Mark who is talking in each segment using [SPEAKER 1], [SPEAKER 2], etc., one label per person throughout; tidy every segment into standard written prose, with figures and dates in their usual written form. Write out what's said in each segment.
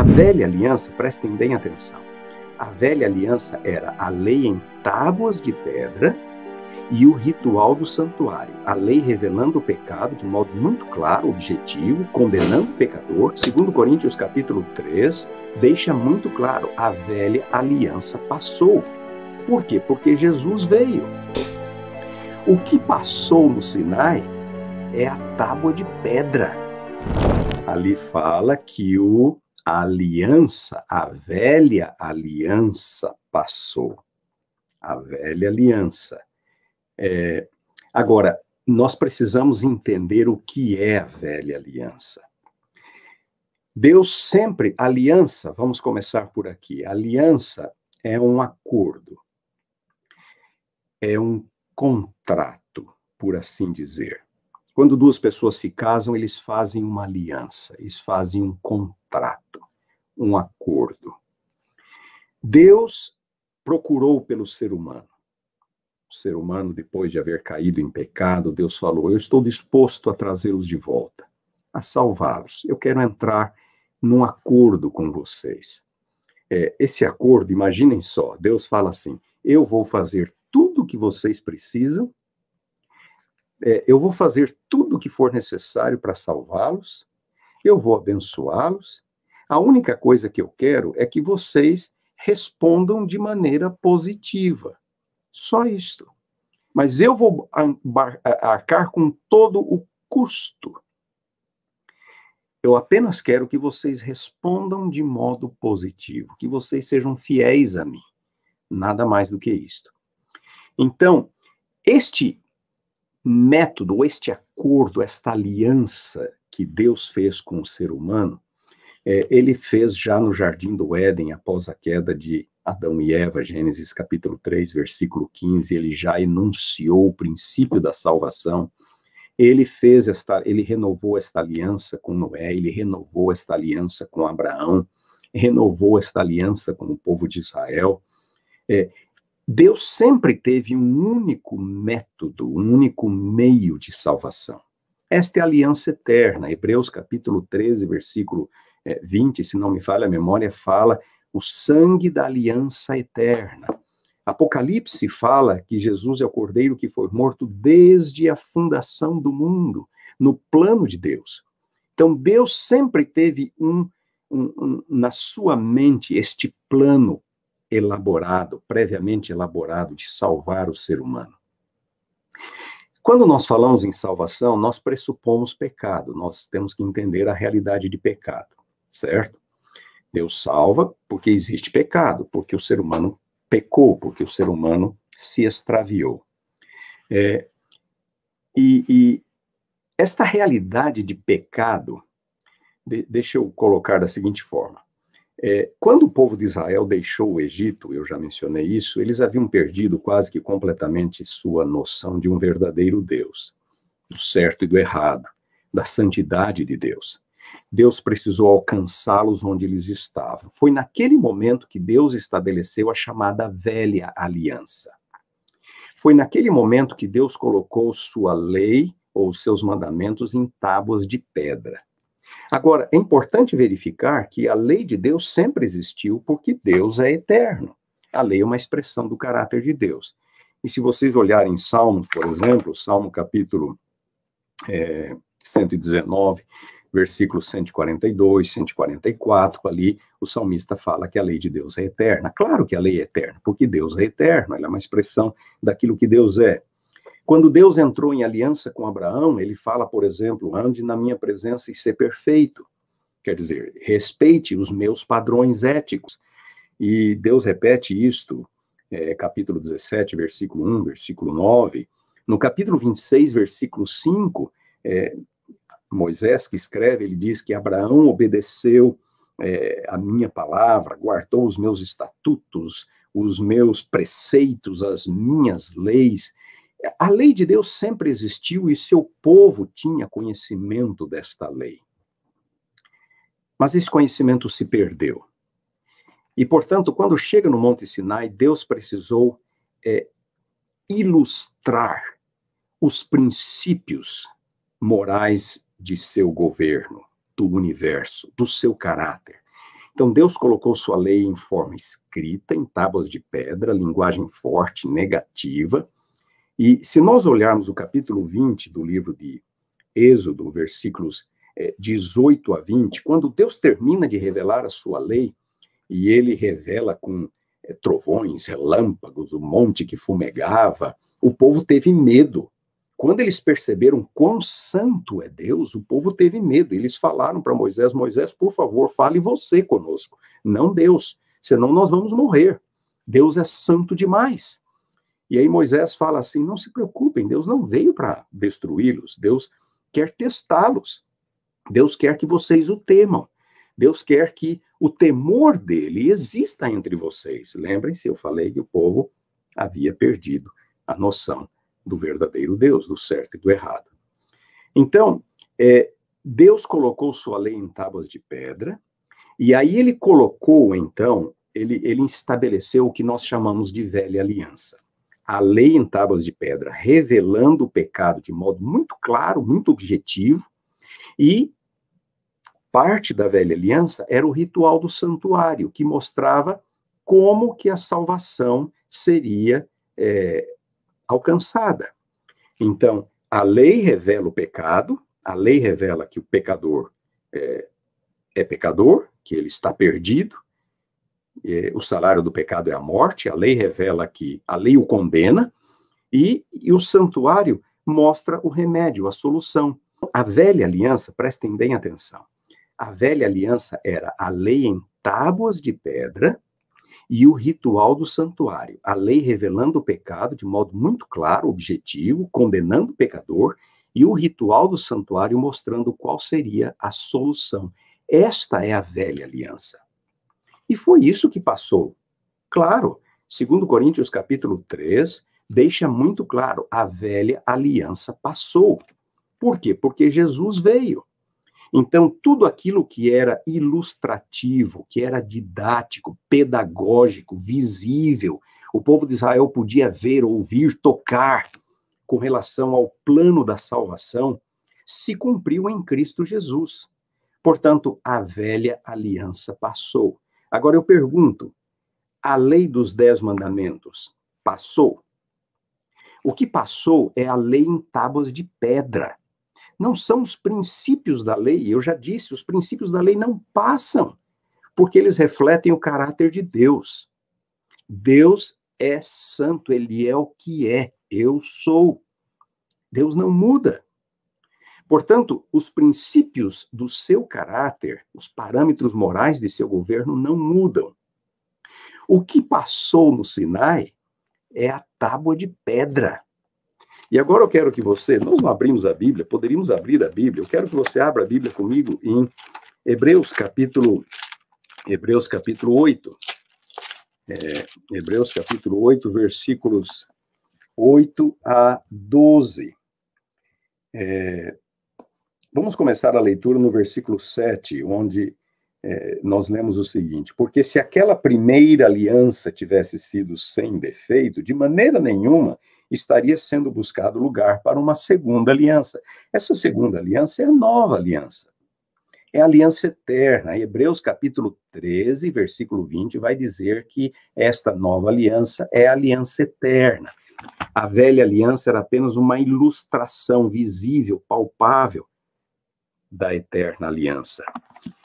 [SPEAKER 1] A velha aliança, prestem bem atenção, a velha aliança era a lei em tábuas de pedra e o ritual do santuário. A lei revelando o pecado de modo muito claro, objetivo, condenando o pecador. 2 Coríntios capítulo 3 deixa muito claro, a velha aliança passou. Por quê? Porque Jesus veio. O que passou no Sinai é a tábua de pedra. Ali fala que a aliança, a velha aliança passou. A velha aliança. Agora, nós precisamos entender o que é a velha aliança. Deus sempre, aliança, vamos começar por aqui. Aliança é um acordo, é um contrato, por assim dizer. Quando duas pessoas se casam, eles fazem uma aliança, eles fazem um contrato, um acordo. Deus procurou pelo ser humano. O ser humano, depois de haver caído em pecado, Deus falou, eu estou disposto a trazê-los de volta, a salvá-los. Eu quero entrar num acordo com vocês. Esse acordo, imaginem só, Deus fala assim, eu vou fazer tudo o que vocês precisam, eu vou fazer tudo o que for necessário para salvá-los, eu vou abençoá-los, a única coisa que eu quero é que vocês respondam de maneira positiva. Só isto. Mas eu vou arcar com todo o custo. Eu apenas quero que vocês respondam de modo positivo, que vocês sejam fiéis a mim. Nada mais do que isto. Então, este método, este acordo, esta aliança que Deus fez com o ser humano, ele fez já no Jardim do Éden, após a queda de Adão e Eva, Gênesis capítulo 3, versículo 15, ele já enunciou o princípio da salvação. Ele renovou esta aliança com Noé, ele renovou esta aliança com Abraão, renovou esta aliança com o povo de Israel. Deus sempre teve um único método, um único meio de salvação. Esta é a aliança eterna. Hebreus capítulo 13, versículo 20, se não me falha a memória, fala o sangue da aliança eterna. Apocalipse fala que Jesus é o Cordeiro que foi morto desde a fundação do mundo, no plano de Deus. Então, Deus sempre teve na sua mente este plano elaborado, previamente elaborado, de salvar o ser humano. Quando nós falamos em salvação, nós pressupomos pecado, nós temos que entender a realidade de pecado, certo? Deus salva porque existe pecado, porque o ser humano pecou, porque o ser humano se extraviou. E esta realidade de pecado, deixa eu colocar da seguinte forma. Quando o povo de Israel deixou o Egito, eu já mencionei isso, eles haviam perdido quase que completamente sua noção de um verdadeiro Deus, do certo e do errado, da santidade de Deus. Deus precisou alcançá-los onde eles estavam. Foi naquele momento que Deus estabeleceu a chamada velha aliança. Foi naquele momento que Deus colocou sua lei ou seus mandamentos em tábuas de pedra. Agora, é importante verificar que a lei de Deus sempre existiu porque Deus é eterno. A lei é uma expressão do caráter de Deus. E se vocês olharem Salmos, por exemplo, Salmo capítulo 119, versículos 142, 144, ali o salmista fala que a lei de Deus é eterna. Claro que a lei é eterna, porque Deus é eterno, ela é uma expressão daquilo que Deus é. Quando Deus entrou em aliança com Abraão, ele fala, por exemplo, ande na minha presença e ser perfeito. Quer dizer, respeite os meus padrões éticos. E Deus repete isto, capítulo 17, versículo 1, versículo 9. No capítulo 26, versículo 5, Moisés que escreve, ele diz que Abraão obedeceu a minha palavra, guardou os meus estatutos, os meus preceitos, as minhas leis. A lei de Deus sempre existiu e seu povo tinha conhecimento desta lei. Mas esse conhecimento se perdeu. E, portanto, quando chega no Monte Sinai, Deus precisou ilustrar os princípios morais de seu governo, do universo, do seu caráter. Então, Deus colocou sua lei em forma escrita, em tábuas de pedra, linguagem forte, negativa. E se nós olharmos o capítulo 20 do livro de Êxodo, versículos 18 a 20, quando Deus termina de revelar a sua lei, e ele revela com trovões, relâmpagos, o monte que fumegava, o povo teve medo. Quando eles perceberam quão santo é Deus, o povo teve medo. Eles falaram para Moisés: Moisés, por favor, fale você conosco, não Deus, senão nós vamos morrer. Deus é santo demais. E aí Moisés fala assim: não se preocupem, Deus não veio para destruí-los, Deus quer testá-los. Deus quer que vocês o temam. Deus quer que o temor dele exista entre vocês. Lembrem-se, eu falei que o povo havia perdido a noção do verdadeiro Deus, do certo e do errado. Então, Deus colocou sua lei em tábuas de pedra, e aí ele colocou, então, ele estabeleceu o que nós chamamos de velha aliança. A lei em tábuas de pedra, revelando o pecado de modo muito claro, muito objetivo, e parte da velha aliança era o ritual do santuário, que mostrava como que a salvação seria alcançada. Então, a lei revela o pecado, a lei revela que o pecador é pecador, que ele está perdido, o salário do pecado é a morte, a lei revela que a lei o condena, e o santuário mostra o remédio, a solução. A velha aliança, prestem bem atenção, a velha aliança era a lei em tábuas de pedra e o ritual do santuário. A lei revelando o pecado de modo muito claro, objetivo, condenando o pecador, e o ritual do santuário mostrando qual seria a solução. Esta é a velha aliança. E foi isso que passou. Claro, 2 Coríntios capítulo 3 deixa muito claro, a velha aliança passou. Por quê? Porque Jesus veio. Então, tudo aquilo que era ilustrativo, que era didático, pedagógico, visível, o povo de Israel podia ver, ouvir, tocar com relação ao plano da salvação, se cumpriu em Cristo Jesus. Portanto, a velha aliança passou. Agora eu pergunto, a lei dos 10 mandamentos passou? O que passou é a lei em tábuas de pedra. Não são os princípios da lei. Eu já disse, os princípios da lei não passam, porque eles refletem o caráter de Deus. Deus é santo, ele é o que é. Eu sou. Deus não muda. Portanto, os princípios do seu caráter, os parâmetros morais de seu governo não mudam. O que passou no Sinai é a tábua de pedra. E agora eu quero que você, nós não abrimos a Bíblia, poderíamos abrir a Bíblia, eu quero que você abra a Bíblia comigo em Hebreus capítulo 8. Hebreus capítulo 8, versículos 8 a 12. Vamos começar a leitura no versículo 7, onde nós lemos o seguinte: porque se aquela primeira aliança tivesse sido sem defeito, de maneira nenhuma estaria sendo buscado lugar para uma segunda aliança. Essa segunda aliança é a nova aliança. É a aliança eterna. Hebreus capítulo 13, versículo 20, vai dizer que esta nova aliança é a aliança eterna. A velha aliança era apenas uma ilustração visível, palpável da eterna aliança.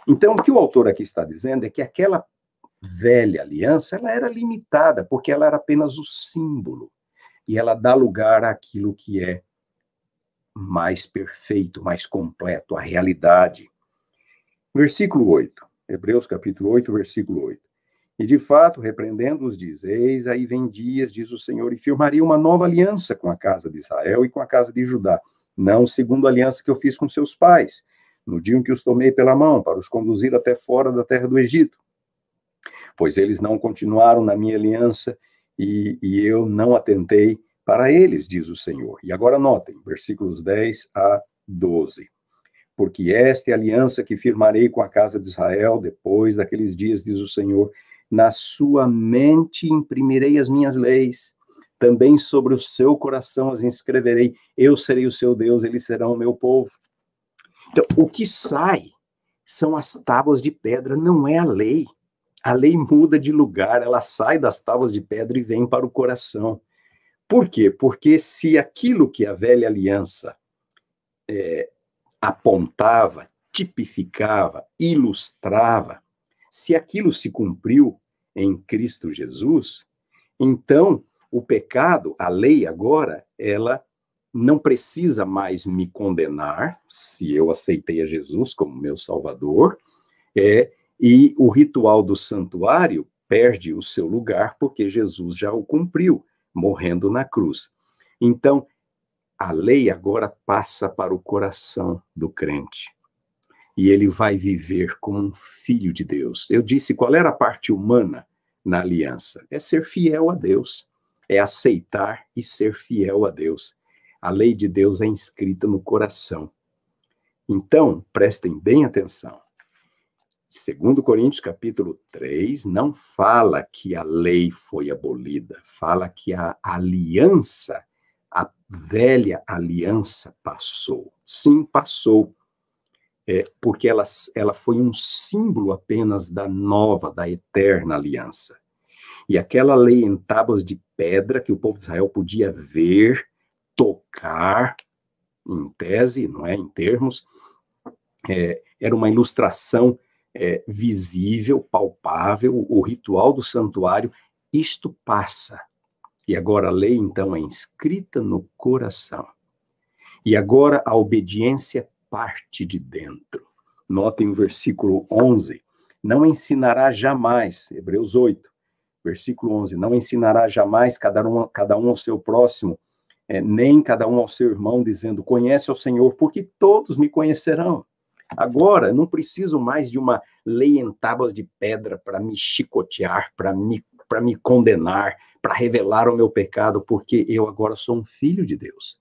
[SPEAKER 1] Então, o que o autor aqui está dizendo é que aquela velha aliança, ela era limitada, porque ela era apenas o símbolo. E ela dá lugar àquilo que é mais perfeito, mais completo, a realidade. Versículo 8, Hebreus capítulo 8, versículo 8. E de fato, repreendendo-os, diz: eis, aí vem dias, diz o Senhor, e firmaria uma nova aliança com a casa de Israel e com a casa de Judá, não segundo a aliança que eu fiz com seus pais, no dia em que os tomei pela mão, para os conduzir até fora da terra do Egito. Pois eles não continuaram na minha aliança, e eu não atentei para eles, diz o Senhor. E agora notem, versículos 10 a 12. Porque esta é a aliança que firmarei com a casa de Israel depois daqueles dias, diz o Senhor. Na sua mente imprimirei as minhas leis, também sobre o seu coração as inscreverei. Eu serei o seu Deus, eles serão o meu povo. Então, o que sai são as tábuas de pedra, não é a lei. A lei muda de lugar, ela sai das tábuas de pedra e vem para o coração. Por quê? Porque se aquilo que a velha aliança apontava, tipificava, ilustrava, se aquilo se cumpriu em Cristo Jesus, então o pecado, a lei agora, ela não precisa mais me condenar, se eu aceitei a Jesus como meu Salvador, e o ritual do santuário perde o seu lugar porque Jesus já o cumpriu, morrendo na cruz. Então, a lei agora passa para o coração do crente. E ele vai viver como um filho de Deus. Eu disse, qual era a parte humana na aliança? É ser fiel a Deus, é aceitar e ser fiel a Deus. A lei de Deus é inscrita no coração. Então, prestem bem atenção. 2 Coríntios capítulo 3 não fala que a lei foi abolida, fala que a aliança, a velha aliança passou. Sim, passou. Porque ela foi um símbolo apenas da nova, da eterna aliança. E aquela lei em tábuas de pedra que o povo de Israel podia ver, tocar, em tese, não é, em termos, era uma ilustração visível, palpável, o ritual do santuário, isto passa. E agora a lei, então, é inscrita no coração. E agora a obediência parte de dentro. Notem o versículo 11. Não ensinará jamais, Hebreus 8, versículo 11, não ensinará jamais cada um ao seu próximo, nem cada um ao seu irmão, dizendo, conhece ao Senhor, porque todos me conhecerão. Agora, não preciso mais de uma lei em tábuas de pedra para me chicotear, para me condenar, para revelar o meu pecado, porque eu agora sou um filho de Deus.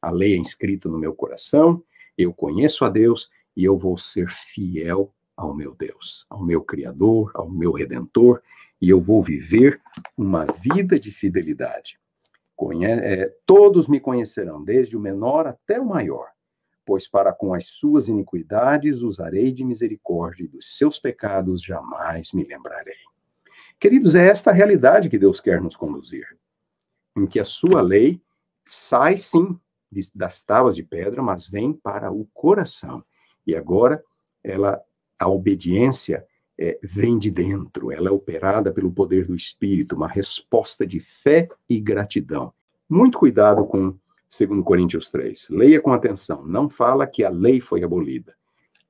[SPEAKER 1] A lei é inscrita no meu coração, eu conheço a Deus e eu vou ser fiel ao meu Deus, ao meu Criador, ao meu Redentor, e eu vou viver uma vida de fidelidade. Todos me conhecerão, desde o menor até o maior, pois para com as suas iniquidades usarei de misericórdia e dos seus pecados jamais me lembrarei. Queridos, é esta a realidade que Deus quer nos conduzir, em que a sua lei sai, sim, das tábuas de pedra, mas vem para o coração. E agora, a obediência vem de dentro, ela é operada pelo poder do Espírito, uma resposta de fé e gratidão. Muito cuidado com 2 Coríntios 3. Leia com atenção. Não fala que a lei foi abolida.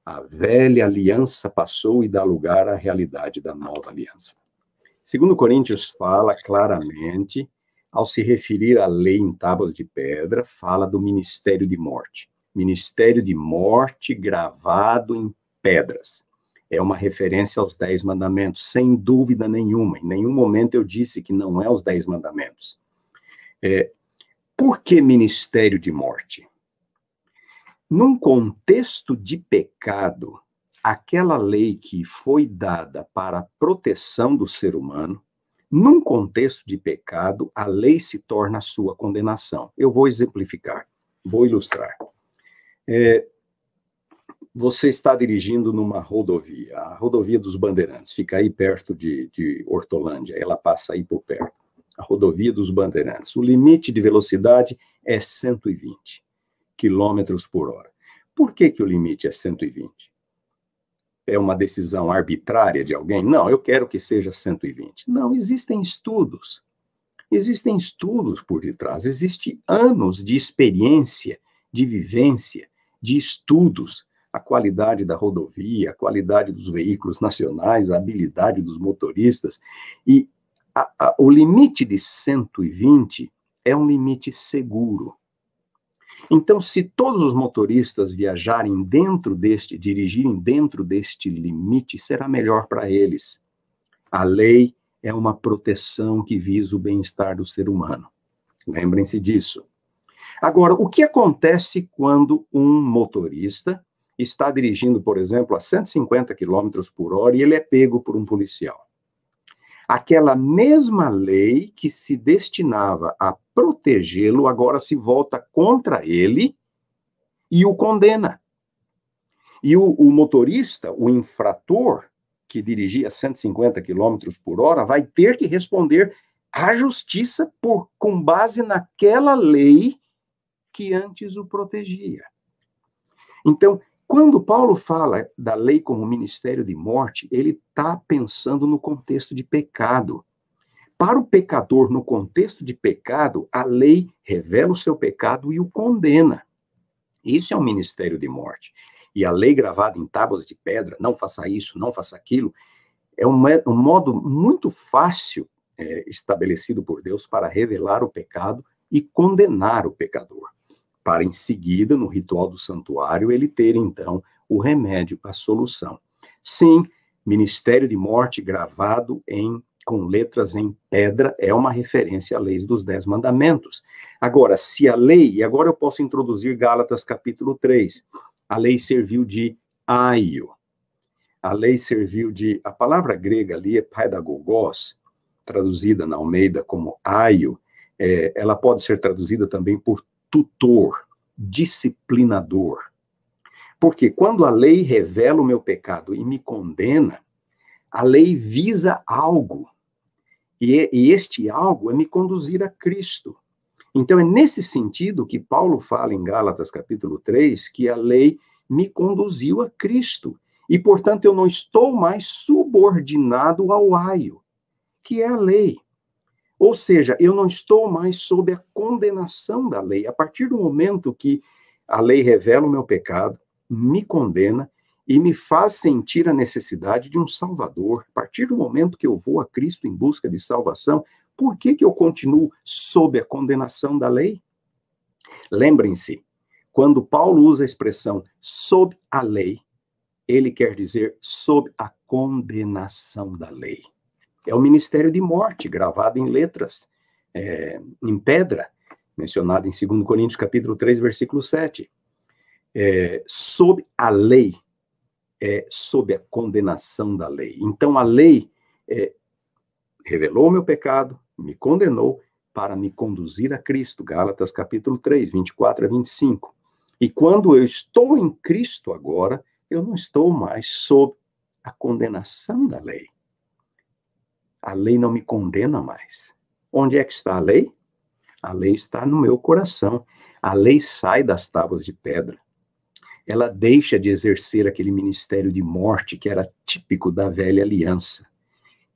[SPEAKER 1] A velha aliança passou e dá lugar à realidade da nova aliança. 2 Coríntios fala claramente, ao se referir à lei em tábuas de pedra, fala do ministério de morte. Ministério de morte gravado em pedras. É uma referência aos 10 mandamentos, sem dúvida nenhuma. Em nenhum momento eu disse que não é os 10 mandamentos. Por que ministério de morte? Num contexto de pecado, aquela lei que foi dada para a proteção do ser humano, num contexto de pecado, a lei se torna a sua condenação. Eu vou exemplificar, vou ilustrar. Você está dirigindo numa rodovia, a rodovia dos Bandeirantes, fica aí perto de Hortolândia, ela passa aí por perto. A rodovia dos Bandeirantes. O limite de velocidade é 120 quilômetros por hora. Por que o limite é 120? É uma decisão arbitrária de alguém? Não, eu quero que seja 120. Não, existem estudos. Existem estudos por detrás. Existem anos de experiência, de vivência, de estudos. A qualidade da rodovia, a qualidade dos veículos nacionais, a habilidade dos motoristas. E o limite de 120 é um limite seguro. Então, se todos os motoristas viajarem dirigirem dentro deste limite, será melhor para eles. A lei é uma proteção que visa o bem-estar do ser humano. Lembrem-se disso. Agora, o que acontece quando um motorista está dirigindo, por exemplo, a 150 km por hora e ele é pego por um policial? Aquela mesma lei que se destinava a protegê-lo, agora se volta contra ele e o condena. E o motorista, o infrator, que dirigia 150 km por hora, vai ter que responder à justiça com base naquela lei que antes o protegia. Então, quando Paulo fala da lei como ministério de morte, ele está pensando no contexto de pecado. Para o pecador, no contexto de pecado, a lei revela o seu pecado e o condena. Isso é um ministério de morte. E a lei gravada em tábuas de pedra, não faça isso, não faça aquilo, é um modo muito fácil estabelecido por Deus para revelar o pecado e condenar o pecador. Para em seguida, no ritual do santuário, ele ter, então, o remédio, a solução. Sim, ministério de morte gravado com letras em pedra é uma referência à lei dos 10 mandamentos. Agora, se a lei, e agora eu posso introduzir Gálatas capítulo 3, a lei serviu de aio. A lei serviu a palavra grega ali é paidagogos, traduzida na Almeida como aio, ela pode ser traduzida também por tutor, disciplinador. Porque quando a lei revela o meu pecado e me condena, a lei visa algo. E este algo é me conduzir a Cristo. Então é nesse sentido que Paulo fala em Gálatas capítulo 3, que a lei me conduziu a Cristo. E, portanto, eu não estou mais subordinado ao aio, que é a lei. Ou seja, eu não estou mais sob a condenação da lei. A partir do momento que a lei revela o meu pecado, me condena e me faz sentir a necessidade de um Salvador, a partir do momento que eu vou a Cristo em busca de salvação, por que eu continuo sob a condenação da lei? Lembrem-se, quando Paulo usa a expressão sob a lei, ele quer dizer sob a condenação da lei. É o ministério de morte, gravado em letras, em pedra, mencionado em 2 Coríntios capítulo 3, versículo 7. Sob a lei, sob a condenação da lei. Então, a lei revelou o meu pecado, me condenou para me conduzir a Cristo. Gálatas capítulo 3, 24 a 25. E quando eu estou em Cristo agora, eu não estou mais sob a condenação da lei. A lei não me condena mais. Onde é que está a lei? A lei está no meu coração. A lei sai das tábuas de pedra. Ela deixa de exercer aquele ministério de morte que era típico da velha aliança.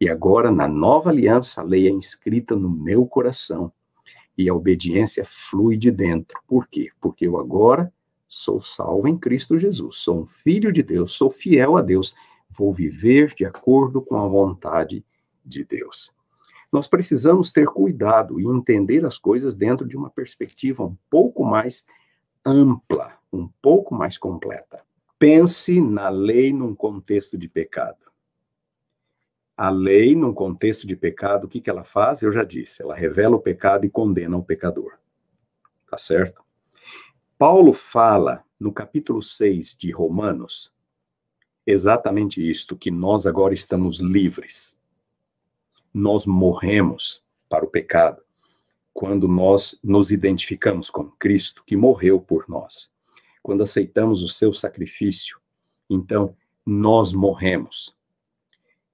[SPEAKER 1] E agora, na nova aliança, a lei é inscrita no meu coração. E a obediência flui de dentro. Por quê? Porque eu agora sou salvo em Cristo Jesus. Sou um filho de Deus, sou fiel a Deus. Vou viver de acordo com a vontade de Deus. Nós precisamos ter cuidado e entender as coisas dentro de uma perspectiva um pouco mais ampla, um pouco mais completa. Pense na lei num contexto de pecado. A lei, num contexto de pecado, o que ela faz? Eu já disse, ela revela o pecado e condena o pecador. Tá certo? Paulo fala no capítulo 6 de Romanos exatamente isto, que nós agora estamos livres. Nós morremos para o pecado quando nós nos identificamos com Cristo, que morreu por nós. Quando aceitamos o seu sacrifício, então nós morremos.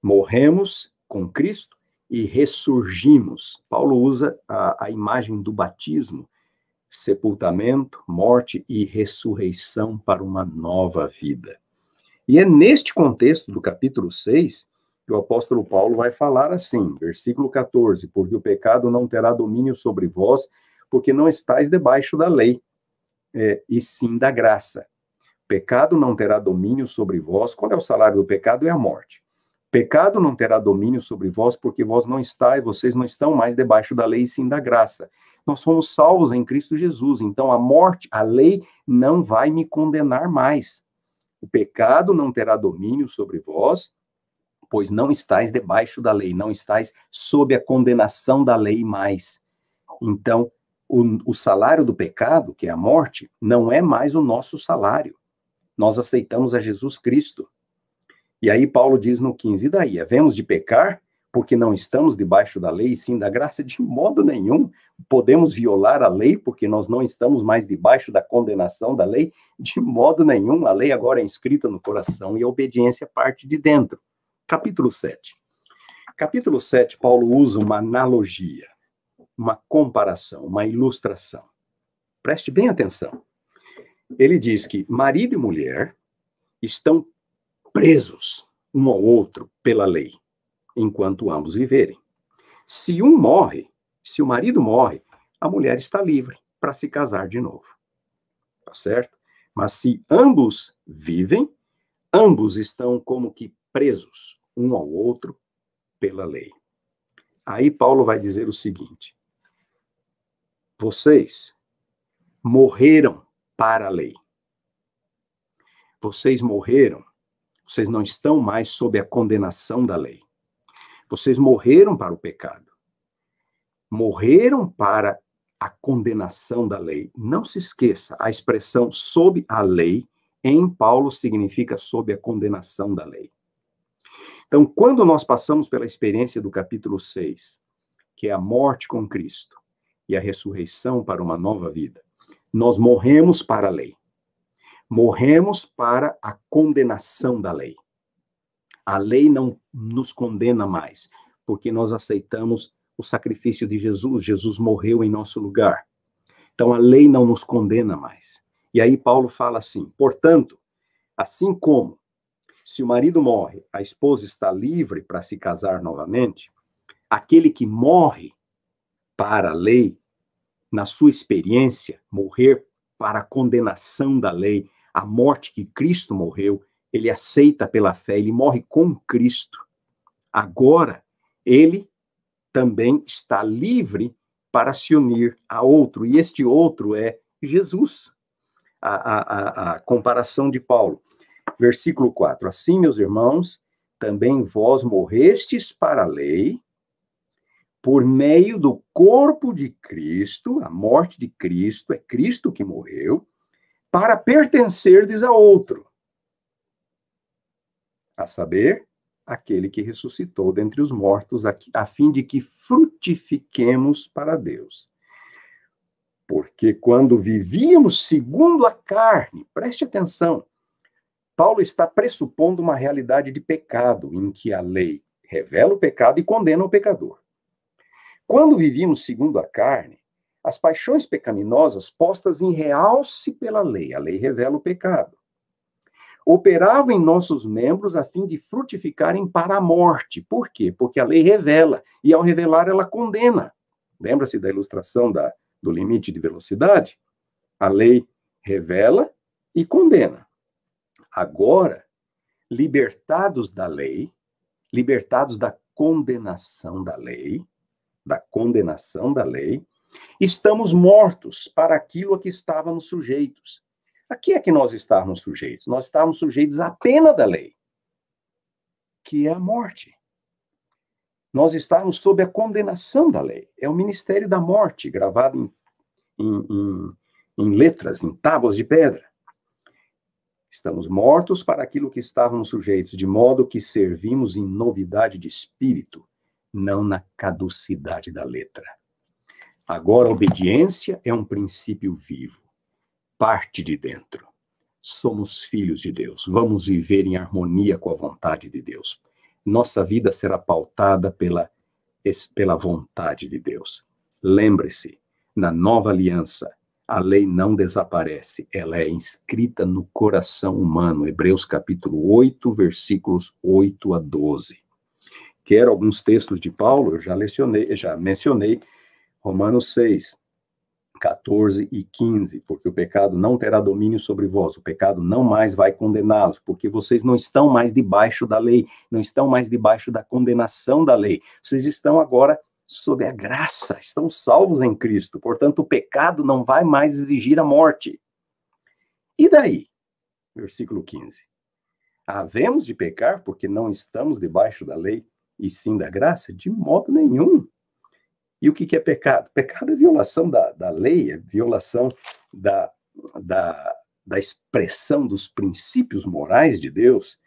[SPEAKER 1] Morremos com Cristo e ressurgimos. Paulo usa a imagem do batismo, sepultamento, morte e ressurreição para uma nova vida. E é neste contexto do capítulo 6 que o apóstolo Paulo vai falar assim, versículo 14, porque o pecado não terá domínio sobre vós, porque não estáis debaixo da lei, e sim da graça. Pecado não terá domínio sobre vós. Qual é o salário do pecado? É a morte. Pecado não terá domínio sobre vós, porque vocês não estão mais debaixo da lei, e sim da graça. Nós somos salvos em Cristo Jesus, então a morte, a lei não vai me condenar mais. O pecado não terá domínio sobre vós, pois não estáis debaixo da lei, não estáis sob a condenação da lei mais. Então, o salário do pecado, que é a morte, não é mais o nosso salário. Nós aceitamos a Jesus Cristo. E aí Paulo diz no 15, e daí, havemos de pecar porque não estamos debaixo da lei, e sim da graça? De modo nenhum. Podemos violar a lei porque nós não estamos mais debaixo da condenação da lei? De modo nenhum. A lei agora é inscrita no coração e a obediência parte de dentro. Capítulo 7. Capítulo 7, Paulo usa uma analogia, uma comparação, uma ilustração. Preste bem atenção. Ele diz que marido e mulher estão presos um ao outro pela lei, enquanto ambos viverem. Se um morre, se o marido morre, a mulher está livre para se casar de novo. Tá certo? Mas se ambos vivem, ambos estão como que presos um ao outro pela lei. Aí Paulo vai dizer o seguinte: vocês morreram para a lei. Vocês morreram, vocês não estão mais sob a condenação da lei. Vocês morreram para o pecado. Morreram para a condenação da lei. Não se esqueça, a expressão sob a lei, em Paulo, significa sob a condenação da lei. Então, quando nós passamos pela experiência do capítulo 6, que é a morte com Cristo e a ressurreição para uma nova vida, nós morremos para a lei. Morremos para a condenação da lei. A lei não nos condena mais, porque nós aceitamos o sacrifício de Jesus. Jesus morreu em nosso lugar. Então, a lei não nos condena mais. E aí Paulo fala assim: portanto, assim como se o marido morre, a esposa está livre para se casar novamente, aquele que morre para a lei, na sua experiência, morrer para a condenação da lei, a morte que Cristo morreu, ele aceita pela fé, ele morre com Cristo. Agora, ele também está livre para se unir a outro, e este outro é Jesus. A comparação de Paulo. Versículo 4. Assim, meus irmãos, também vós morrestes para a lei, por meio do corpo de Cristo, a morte de Cristo, é Cristo que morreu, para pertencerdes a outro, a saber, aquele que ressuscitou dentre os mortos, a fim de que frutifiquemos para Deus. Porque quando vivíamos segundo a carne, preste atenção, Paulo está pressupondo uma realidade de pecado, em que a lei revela o pecado e condena o pecador. Quando vivíamos segundo a carne, as paixões pecaminosas postas em realce pela lei, a lei revela o pecado, operavam em nossos membros a fim de frutificarem para a morte. Por quê? Porque a lei revela, e ao revelar ela condena. Lembra-se da ilustração do limite de velocidade? A lei revela e condena. Agora, libertados da lei, libertados da condenação da lei, estamos mortos para aquilo a que estávamos sujeitos. A que é que nós estávamos sujeitos? Nós estávamos sujeitos à pena da lei, que é a morte. Nós estávamos sob a condenação da lei. É o ministério da morte, gravado em letras, em tábuas de pedra. Estamos mortos para aquilo que estávamos sujeitos, de modo que servimos em novidade de espírito, não na caducidade da letra. Agora, a obediência é um princípio vivo, parte de dentro. Somos filhos de Deus, vamos viver em harmonia com a vontade de Deus. Nossa vida será pautada pela vontade de Deus. Lembre-se, na nova aliança, a lei não desaparece, ela é inscrita no coração humano. Hebreus capítulo 8, versículos 8 a 12. Quero alguns textos de Paulo, eu já mencionei Romanos 6, 14 e 15, porque o pecado não terá domínio sobre vós, o pecado não mais vai condená-los, porque vocês não estão mais debaixo da lei, não estão mais debaixo da condenação da lei, vocês estão agora sob a graça, estão salvos em Cristo, portanto o pecado não vai mais exigir a morte. E daí? Versículo 15. Havemos de pecar porque não estamos debaixo da lei, e sim da graça? De modo nenhum. E o que é pecado? Pecado é violação da lei, é violação da expressão dos princípios morais de Deus.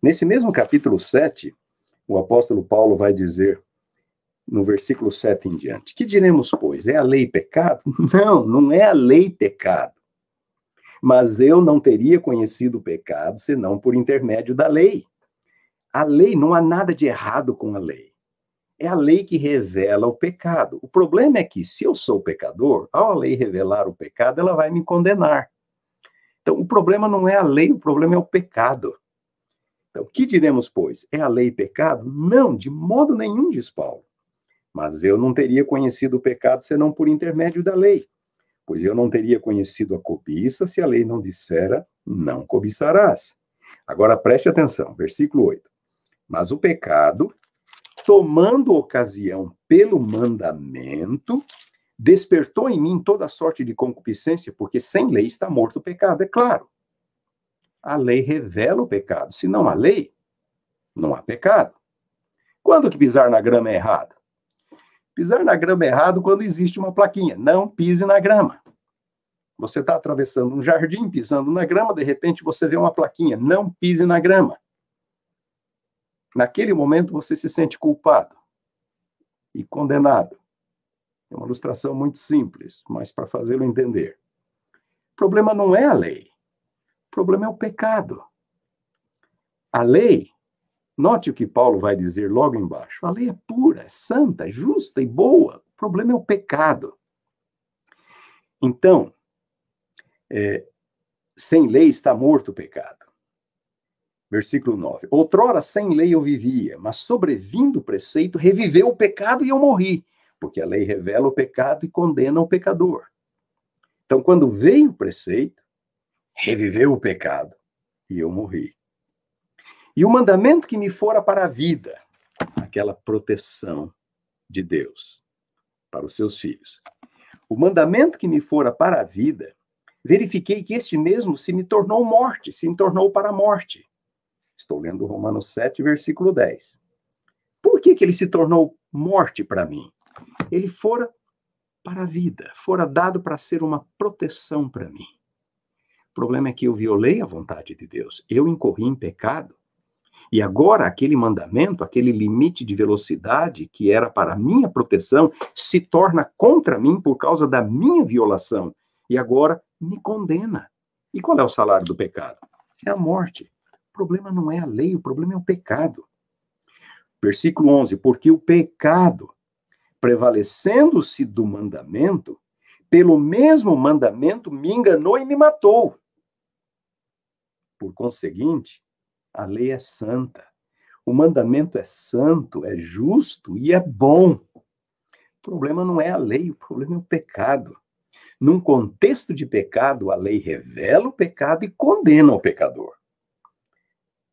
[SPEAKER 1] Nesse mesmo capítulo 7, o apóstolo Paulo vai dizer no versículo 7 em diante: que diremos, pois? É a lei pecado? Não, não é a lei pecado. Mas eu não teria conhecido o pecado senão por intermédio da lei. A lei, não há nada de errado com a lei. É a lei que revela o pecado. O problema é que, se eu sou pecador, ao a lei revelar o pecado, ela vai me condenar. Então, o problema não é a lei, o problema é o pecado. Então, que diremos, pois? É a lei pecado? Não, de modo nenhum, diz Paulo. Mas eu não teria conhecido o pecado senão por intermédio da lei. Pois eu não teria conhecido a cobiça se a lei não dissera, não cobiçarás. Agora preste atenção, versículo 8. Mas o pecado, tomando ocasião pelo mandamento, despertou em mim toda sorte de concupiscência, porque sem lei está morto o pecado, é claro. A lei revela o pecado. Se não há lei, não há pecado. Quando que pisar na grama é errado? Pisar na grama é errado quando existe uma plaquinha. Não pise na grama. Você está atravessando um jardim, pisando na grama, de repente você vê uma plaquinha. Não pise na grama. Naquele momento você se sente culpado e condenado. É uma ilustração muito simples, mas para fazê-lo entender. O problema não é a lei. O problema é o pecado. A lei, note o que Paulo vai dizer logo embaixo. A lei é pura, é santa, é justa e boa. O problema é o pecado. Então, sem lei está morto o pecado. Versículo 9. Outrora sem lei eu vivia, mas sobrevindo o preceito, reviveu o pecado e eu morri, porque a lei revela o pecado e condena o pecador. Então, quando veio o preceito, reviveu o pecado e eu morri. E o mandamento que me fora para a vida, aquela proteção de Deus para os seus filhos. O mandamento que me fora para a vida, verifiquei que este mesmo se me tornou morte, se me tornou para a morte. Estou lendo Romanos 7, versículo 10. Por que ele se tornou morte para mim? Ele fora para a vida, fora dado para ser uma proteção para mim. O problema é que eu violei a vontade de Deus, eu incorri em pecado, e agora aquele mandamento, aquele limite de velocidade que era para minha proteção, se torna contra mim por causa da minha violação, e agora me condena. E qual é o salário do pecado? É a morte. O problema não é a lei, o problema é o pecado. Versículo 11, porque o pecado, prevalecendo-se do mandamento, pelo mesmo mandamento me enganou e me matou. Por conseguinte, a lei é santa, o mandamento é santo, é justo e é bom. O problema não é a lei, o problema é o pecado. Num contexto de pecado, a lei revela o pecado e condena o pecador.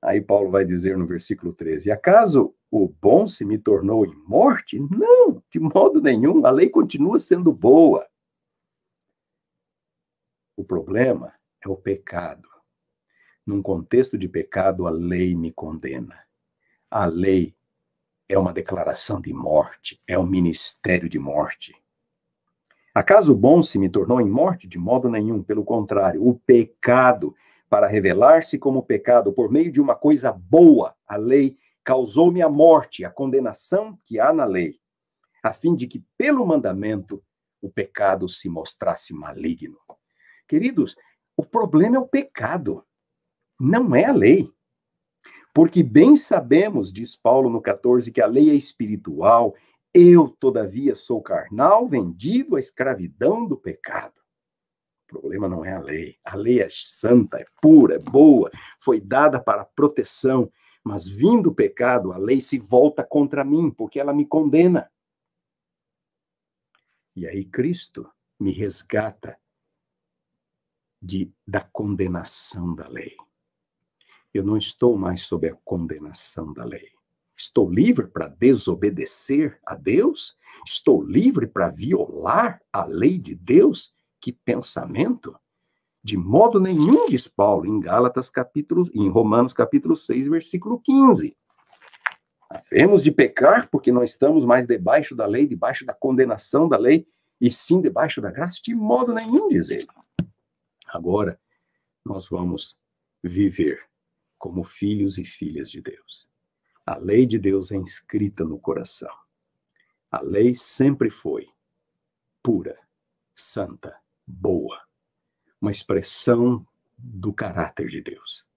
[SPEAKER 1] Aí Paulo vai dizer no versículo 13, acaso o bom se me tornou em morte? Não, de modo nenhum, a lei continua sendo boa. O problema é o pecado. Num contexto de pecado, a lei me condena. A lei é uma declaração de morte, é um ministério de morte. Acaso o bom se me tornou em morte? De modo nenhum, pelo contrário, o pecado, para revelar-se como pecado por meio de uma coisa boa, a lei causou-me a morte, a condenação que há na lei, a fim de que, pelo mandamento, o pecado se mostrasse maligno. Queridos, o problema é o pecado, não é a lei. Porque bem sabemos, diz Paulo no 14, que a lei é espiritual, eu, todavia, sou carnal, vendido à escravidão do pecado. O problema não é a lei é santa, é pura, é boa, foi dada para proteção, mas vindo o pecado, a lei se volta contra mim, porque ela me condena. E aí Cristo me resgata da condenação da lei. Eu não estou mais sob a condenação da lei. Estou livre para desobedecer a Deus? Estou livre para violar a lei de Deus? Que pensamento! De modo nenhum, diz Paulo em Romanos capítulo 6, versículo 15. Havemos de pecar porque não estamos mais debaixo da lei, debaixo da condenação da lei, e sim debaixo da graça? De modo nenhum, diz ele. Agora, nós vamos viver como filhos e filhas de Deus. A lei de Deus é inscrita no coração. A lei sempre foi pura, santa, boa. Uma expressão do caráter de Deus.